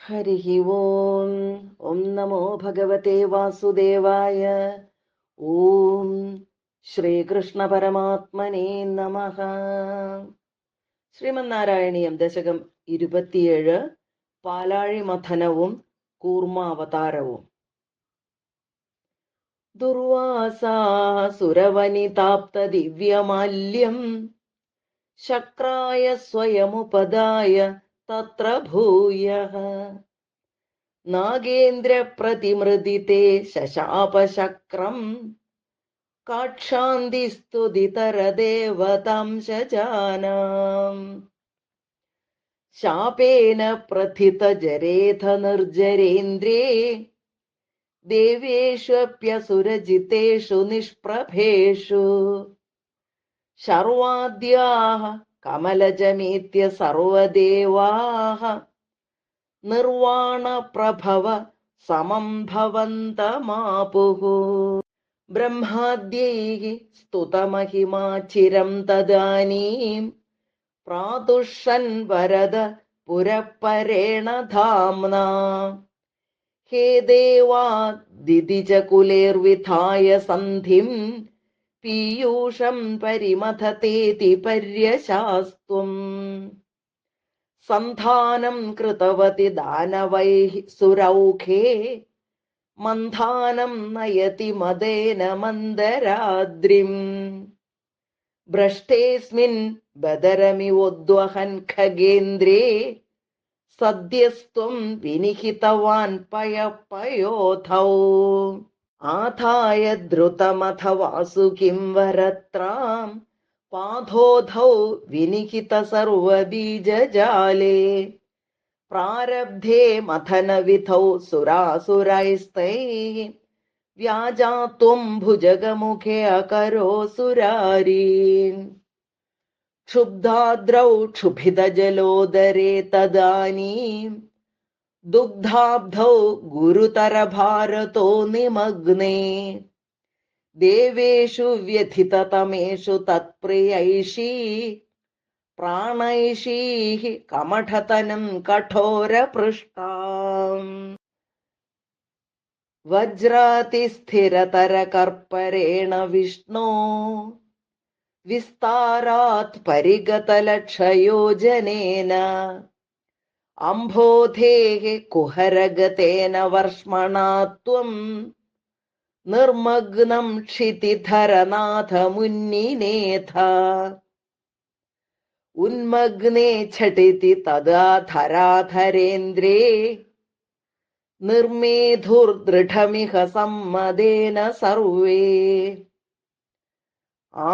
ഹരിഃ ഓം. ഓം നമോ ഭഗവതേ വാസുദേവായ. ഓം ശ്രീകൃഷ്ണ പരമാത്മനേ നമഃ. ശ്രീമന്നാരായണീയം ദശകം 27 പാലാഴി മഥനവും കൂർമാവതാരവും. ദുർവാസാസുരവനിതാപ്ത ദിവ്യമാല്യം ശക്രായ സ്വയമുപദായ തത്ര ഭൂയഃ നാഗേന്ദ്രപ്രതിമൃദിതേ ശശാപശക്രം കാക്ഷാന്തിസ്തുതിതരദേവതാം ശജാനാം ശാപേന പ്രഥിതജരേഥ നിർജരേന്ദ്രേ ദേവേഷ്വപ്യസുരജിതേഷു നിഷ്പ്രഭേഷു ശർവാദ്യാഃ കമലജമേത്യ സർവദേവാഃ നിർവാണപ്രഭവ സമം ഭവന്തമാപുഃ ബ്രഹ്മാദ്യൈഃ സ്തുതമഹിമാചിരം തദാനീം പ്രാതുഷൻ വരദ പുരഃപരേണ ധാമ്നാ ഹേ ദേവാ ദിതിജകുലേർവിധായ സന്ധിം പീയൂഷം പരിമഥതേതി പര്യശാസ്ത്വം സന്ധാനം കൃതവതി ദാനവൈഃ സുരൗഖേ മന്ധാനം നയതി മദേന മന്ദരാദ്രിം ഭ്രഷ്ടേസ്മിൻ ബദരമിവോദ്വഹൻ ഖഗേന്ദ്രേ സദ്യസ്ത്വം വിനിഹിതവാൻ പയപയോധൗ ആഥായ ദ്രുതമഥ വാസുകിം വരത്രാം പാഥോധൗ വിനിഹിത സർവബീജജാലേ പ്രാരബ്ധേ മഥനവിധൗ സുരാസുരൈസ്തൈഃ വ്യാജാത്വം ഭുജഗമുഖേ അകരോസുരാരീൻ ക്ഷുബ്ധാദ്രൗ ക്ഷുഭിതജലോദരേ തദാനീം ദുഗ്ധാബ്ധൗ ഗുരുതരഭാരതോ നിമഗ്നേ ദേവേഷു വ്യഥിതതമേഷു തത്പ്രിയൈഷീ പ്രാണൈഷീഃ കമഠതനം കഠോരപൃഷ്ടാം വജ്രാതിസ്ഥിരതരകർപ്പരേണ വിഷ്ണോ വിസ്താരാത് പരിഗതലക്ഷയോജനേന അംബോധേഃ കുഹരഗതേന വർഷ്മണാ ത്വം നിർമഗ്നം ക്ഷിതിധരനാഥമുന്നിനേഥ ഉന്മഗ്നേ ഝടിതി തദാ ധരാധരേന്ദ്രേ നിർമേധുർദൃഢമിഹ സമ്മദേന സർവേ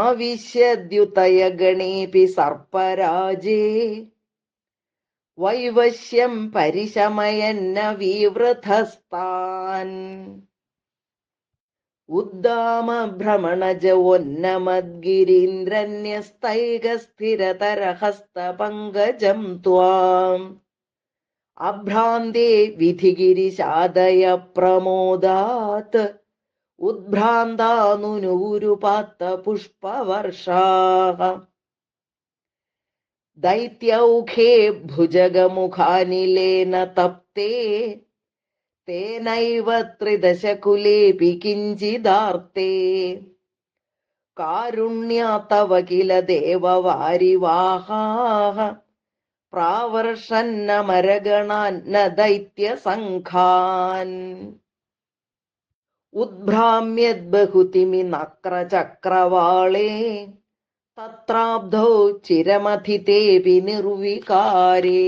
ആവിശ്യദ്യുതയഗണേപി സർപ്പരാജേ വൈവശ്യം പരിശമയന്ന വിവൃധസ്താൻ ഉദ്ദാമ ഭ്രമണജവോന്നമദ്ഗിരീന്ദ്രന്യസ്തൈകസ്ഥിരതരഹസ്തപങ്കജം ത്വാം അഭ്രാന്തേ വിധിഗിരിശാദയ പ്രമോദാത് ഉദ്ഭ്രാന്താനുനൂരുപാത്ത പുഷ്പവർഷാഃ ദൈത്യൗഖേ ഭുജഗമുഖാനിലേന തപ്തേ തേനൈവ ത്രിദശകുലേപി കിഞ്ചിദാർത്തേ കാരുണ്യാത്തവ കില ദേവവാരിവാഹാഃ പ്രാവർഷന്നമരഗണാൻ ന ദൈത്യസംഘാൻ ഉദ്ഭ്രാമ്യദ്ബഹുതിമി നക്രചക്രവാളേ തത്രാബ്ധൗ ചിരമഥിതേപി നിർവികാരേ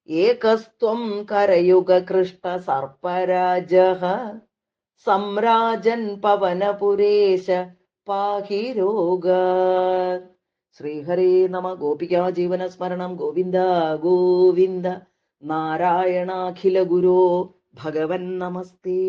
ഏകസ്ത്വം കരയുഗകൃഷ്ട സർപ്പരാജഃ സംരാജൻ പവനപുരേശ പാഹി രോഗാത്. ശ്രീഹരേ നമ. ഗോപികാ ജീവന സ്മരണം. ഗോവിന്ദ ഗോവിന്ദ. നാരായണാഖില ഗുരോ ഭഗവൻ നമസ്തേ.